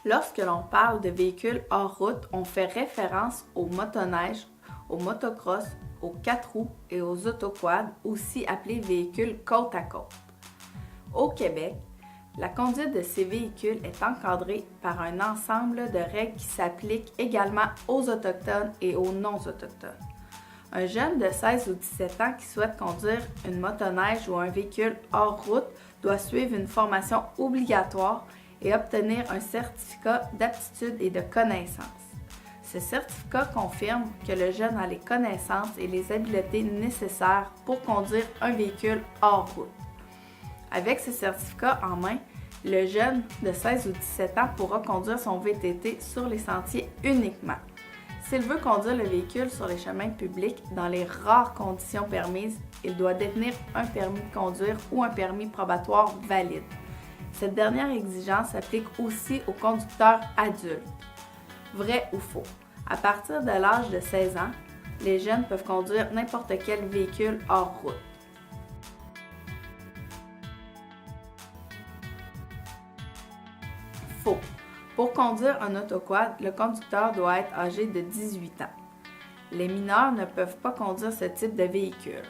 Lorsque l'on parle de véhicules hors route, on fait référence aux motoneiges, aux motocross, aux 4 roues et aux autoquads, aussi appelés véhicules côte à côte. Au Québec, la conduite de ces véhicules est encadrée par un ensemble de règles qui s'appliquent également aux Autochtones et aux non-autochtones. Un jeune de 16 ou 17 ans qui souhaite conduire une motoneige ou un véhicule hors route doit suivre une formation obligatoire et obtenir un certificat d'aptitude et de connaissance. Ce certificat confirme que le jeune a les connaissances et les habiletés nécessaires pour conduire un véhicule hors route. Avec ce certificat en main, le jeune de 16 ou 17 ans pourra conduire son VTT sur les sentiers uniquement. S'il veut conduire le véhicule sur les chemins publics dans les rares conditions permises, il doit détenir un permis de conduire ou un permis probatoire valide. Cette dernière exigence s'applique aussi aux conducteurs adultes. Vrai ou faux? À partir de l'âge de 16 ans, les jeunes peuvent conduire n'importe quel véhicule hors route. Faux. Pour conduire un autoquad, le conducteur doit être âgé de 18 ans. Les mineurs ne peuvent pas conduire ce type de véhicule.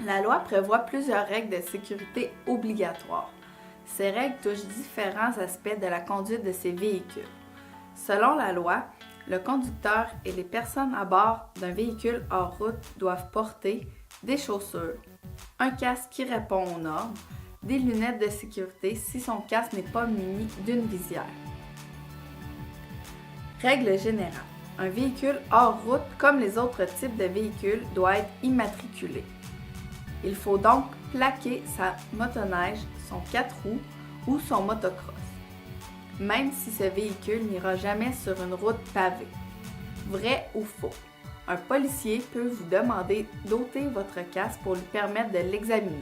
La loi prévoit plusieurs règles de sécurité obligatoires. Ces règles touchent différents aspects de la conduite de ces véhicules. Selon la loi, le conducteur et les personnes à bord d'un véhicule hors route doivent porter des chaussures, un casque qui répond aux normes, des lunettes de sécurité si son casque n'est pas muni d'une visière. Règle générale. Un véhicule hors route, comme les autres types de véhicules, doit être immatriculé. Il faut donc plaquer sa motoneige, son 4 roues ou son motocross, même si ce véhicule n'ira jamais sur une route pavée. Vrai ou faux? Un policier peut vous demander d'ôter votre casque pour lui permettre de l'examiner.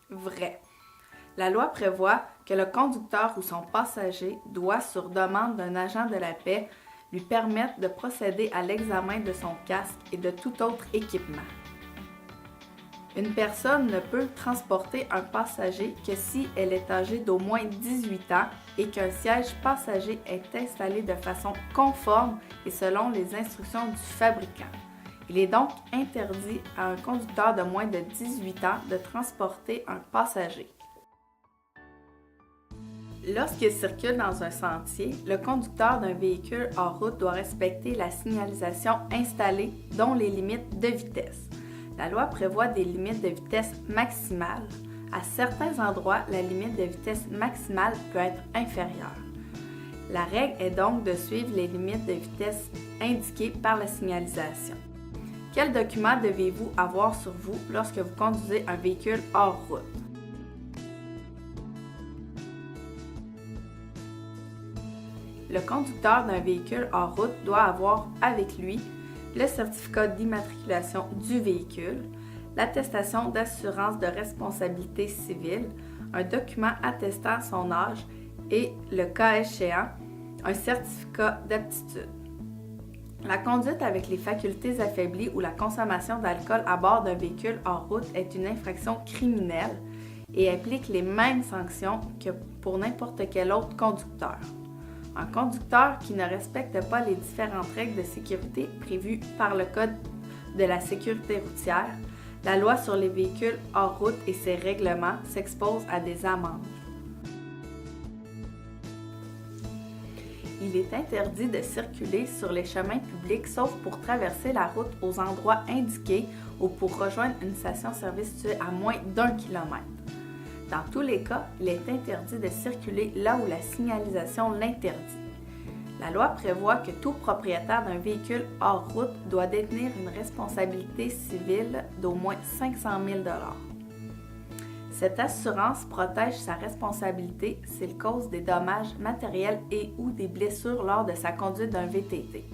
Vrai. La loi prévoit que le conducteur ou son passager doit, sur demande d'un agent de la paix, lui permettre de procéder à l'examen de son casque et de tout autre équipement. Une personne ne peut transporter un passager que si elle est âgée d'au moins 18 ans et qu'un siège passager est installé de façon conforme et selon les instructions du fabricant. Il est donc interdit à un conducteur de moins de 18 ans de transporter un passager. Lorsqu'il circule dans un sentier, le conducteur d'un véhicule hors route doit respecter la signalisation installée, dont les limites de vitesse. La loi prévoit des limites de vitesse maximales. À certains endroits, la limite de vitesse maximale peut être inférieure. La règle est donc de suivre les limites de vitesse indiquées par la signalisation. Quels documents devez-vous avoir sur vous lorsque vous conduisez un véhicule hors route? Le conducteur d'un véhicule hors route doit avoir avec lui le certificat d'immatriculation du véhicule, l'attestation d'assurance de responsabilité civile, un document attestant son âge et, le cas échéant, un certificat d'aptitude. La conduite avec les facultés affaiblies ou la consommation d'alcool à bord d'un véhicule hors route est une infraction criminelle et implique les mêmes sanctions que pour n'importe quel autre conducteur. Un conducteur qui ne respecte pas les différentes règles de sécurité prévues par le Code de la sécurité routière, la loi sur les véhicules hors route et ses règlements s'expose à des amendes. Il est interdit de circuler sur les chemins publics sauf pour traverser la route aux endroits indiqués ou pour rejoindre une station-service située à moins d'1 kilomètre. Dans tous les cas, il est interdit de circuler là où la signalisation l'interdit. La loi prévoit que tout propriétaire d'un véhicule hors route doit détenir une responsabilité civile d'au moins 500 000 $. Cette assurance protège sa responsabilité s'il cause des dommages matériels et ou des blessures lors de sa conduite d'un VTT.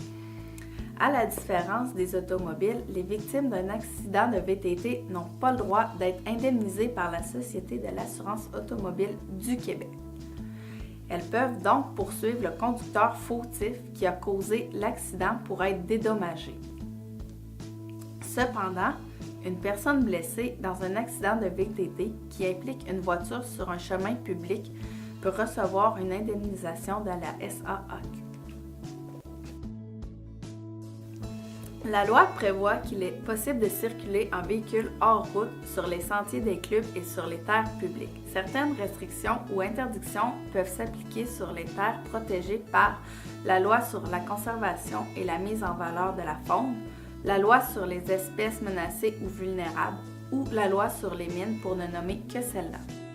À la différence des automobiles, les victimes d'un accident de VTT n'ont pas le droit d'être indemnisées par la Société de l'assurance automobile du Québec. Elles peuvent donc poursuivre le conducteur fautif qui a causé l'accident pour être dédommagé. Cependant, Une personne blessée dans un accident de VTT qui implique une voiture sur un chemin public peut recevoir une indemnisation de la SAAQ. La loi prévoit qu'il est possible de circuler en véhicule hors route sur les sentiers des clubs et sur les terres publiques. Certaines restrictions ou interdictions peuvent s'appliquer sur les terres protégées par la loi sur la conservation et la mise en valeur de la faune, la loi sur les espèces menacées ou vulnérables ou la loi sur les mines pour ne nommer que celle-là.